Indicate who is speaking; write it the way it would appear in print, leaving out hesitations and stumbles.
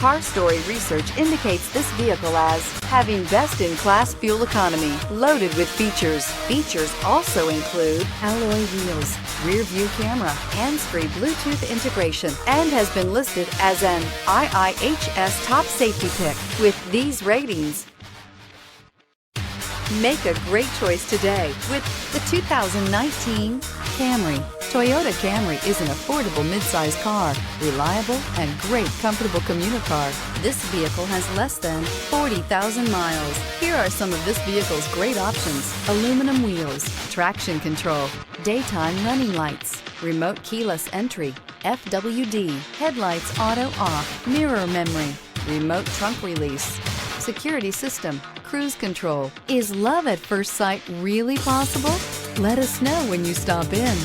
Speaker 1: Car Story research indicates this vehicle as having best-in-class fuel economy, loaded with features. Features also include alloy wheels, rear-view camera, hands-free Bluetooth integration, and has been listed as an IIHS top safety pick. With these ratings, make a great choice today with the 2019 Camry. Toyota Camry is an affordable midsize car, reliable and great comfortable commuter car. This vehicle has less than 40,000 miles. Here are some of this vehicle's great options: aluminum wheels, traction control, daytime running lights, remote keyless entry, FWD, headlights auto off, mirror memory, remote trunk release, security system, cruise control. Is love at first sight really possible? Let us know when you stop in.